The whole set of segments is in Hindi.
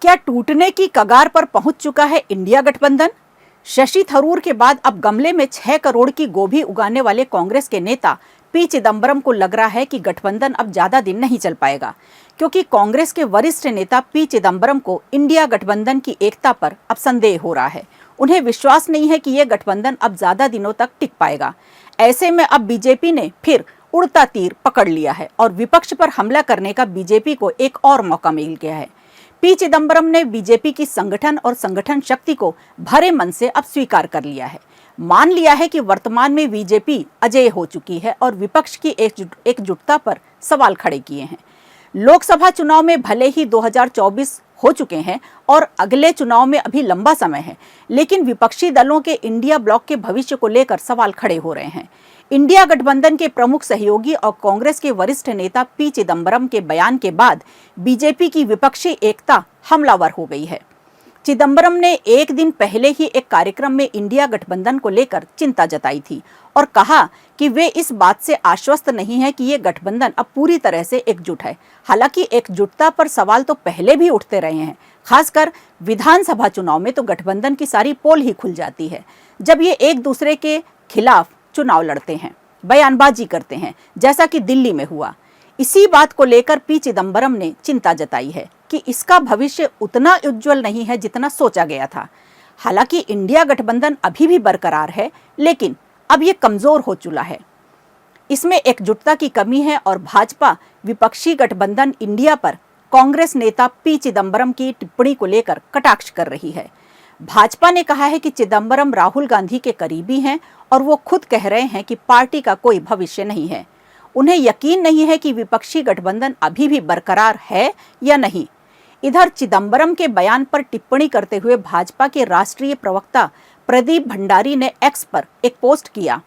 क्या टूटने की कगार पर पहुंच चुका है इंडिया गठबंधन? शशि थरूर के बाद अब गमले में 6 करोड़ की गोभी उगाने वाले कांग्रेस के नेता पी चिदंबरम को लग रहा है कि गठबंधन अब ज्यादा दिन नहीं चल पाएगा, क्योंकि कांग्रेस के वरिष्ठ नेता पी चिदंबरम को इंडिया गठबंधन की एकता पर अब संदेह हो रहा है। उन्हें विश्वास नहीं है कि यह गठबंधन अब ज्यादा दिनों तक टिक पाएगा। ऐसे में अब बीजेपी ने फिर उड़ता तीर पकड़ लिया है और विपक्ष पर हमला करने का बीजेपी को एक और मौका मिल गया है। पी चिदंबरम ने बीजेपी की संगठन और संगठन शक्ति को भरे मन से अब स्वीकार कर लिया है। मान लिया है कि वर्तमान में बीजेपी अजेय हो चुकी है और विपक्ष की एकजुटता पर सवाल खड़े किए हैं। लोकसभा चुनाव में भले ही 2024 हो चुके हैं और अगले चुनाव में अभी लंबा समय है, लेकिन विपक्षी दलों के इंडिया ब्लॉक के भविष्य को लेकर सवाल खड़े हो रहे हैं। इंडिया गठबंधन के प्रमुख सहयोगी और कांग्रेस के वरिष्ठ नेता पी चिदंबरम के बयान के बाद बीजेपी की विपक्षी एकता हमलावर हो गई है। चिदंबरम ने एक दिन पहले ही एक कार्यक्रम में इंडिया गठबंधन को लेकर चिंता जताई थी और कहा कि वे इस बात से आश्वस्त नहीं है कि ये गठबंधन अब पूरी तरह से एकजुट है। हालांकि एकजुटता पर सवाल तो पहले भी उठते रहे हैं। खासकर विधानसभा चुनाव में तो गठबंधन की सारी पोल ही खुल जाती है जब ये एक दूसरे के खिलाफ चुनाव लड़ते हैं, बयानबाजी करते हैं, जैसा कि दिल्ली में हुआ। इसी बात को लेकर पी चिदंबरम ने चिंता जताई है कि इसका भविष्य उतना उज्जवल नहीं है जितना सोचा गया था। हालांकि इंडिया गठबंधन अभी भी बरकरार है, लेकिन अब ये कमजोर हो चुका है। इसमें एकजुटता की कमी है और भाजपा विपक्षी गठबंधन इंडिया पर कांग्रेस नेता पी चिदंबरम की टिप्पणी को लेकर कटाक्ष कर रही है। भाजपा ने कहा है कि चिदंबरम राहुल गांधी के करीबी हैं और वो खुद कह रहे हैं कि पार्टी का कोई भविष्य नहीं है। उन्हें यकीन नहीं है कि विपक्षी गठबंधन अभी भी बरकरार है या नहीं। इधर चिदंबरम के बयान पर टिप्पणी करते हुए भाजपा के राष्ट्रीय प्रवक्ता प्रदीप भंडारी ने एक्स पर एक पोस्ट किया।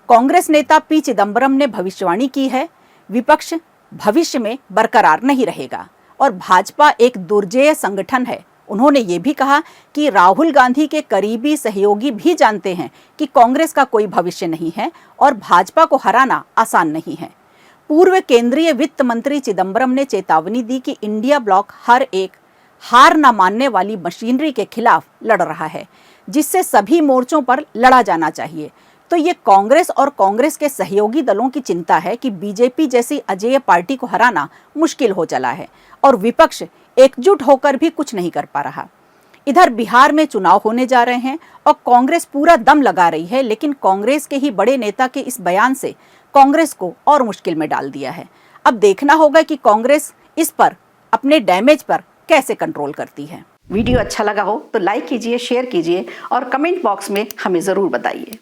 कांग्रेस नेता पी चिदंबरम ने भविष्यवाणी की है, विपक्ष भविष्य में बरकरार नहीं रहेगा और भाजपा एक दुर्जेय संगठन है। उन्होंने ये भी कहा कि राहुल गांधी के करीबी सहयोगी भी जानते हैं कि कांग्रेस का कोई भविष्य नहीं है और भाजपा को हराना आसान नहीं है। पूर्व केंद्रीय वित्त मंत्री चिदंबरम ने चेतावनी दी कि इंडिया ब्लॉक हर एक हार न मानने वाली मशीनरी के खिलाफ लड़ रहा है, जिससे सभी मोर्चों पर लड़ा जाना चाहिए। तो ये कांग्रेस और कांग्रेस के सहयोगी दलों की चिंता है कि बीजेपी जैसी अजेय पार्टी को हराना मुश्किल हो चला है और विपक्ष एकजुट होकर भी कुछ नहीं कर पा रहा। इधर बिहार में चुनाव होने जा रहे हैं और कांग्रेस पूरा दम लगा रही है, लेकिन कांग्रेस के ही बड़े नेता के इस बयान से कांग्रेस को और मुश्किल में डाल दिया है। अब देखना होगा कि कांग्रेस इस पर अपने डैमेज पर कैसे कंट्रोल करती है। वीडियो अच्छा लगा हो तो लाइक कीजिए, शेयर कीजिए और कमेंट बॉक्स में हमें जरूर बताइए।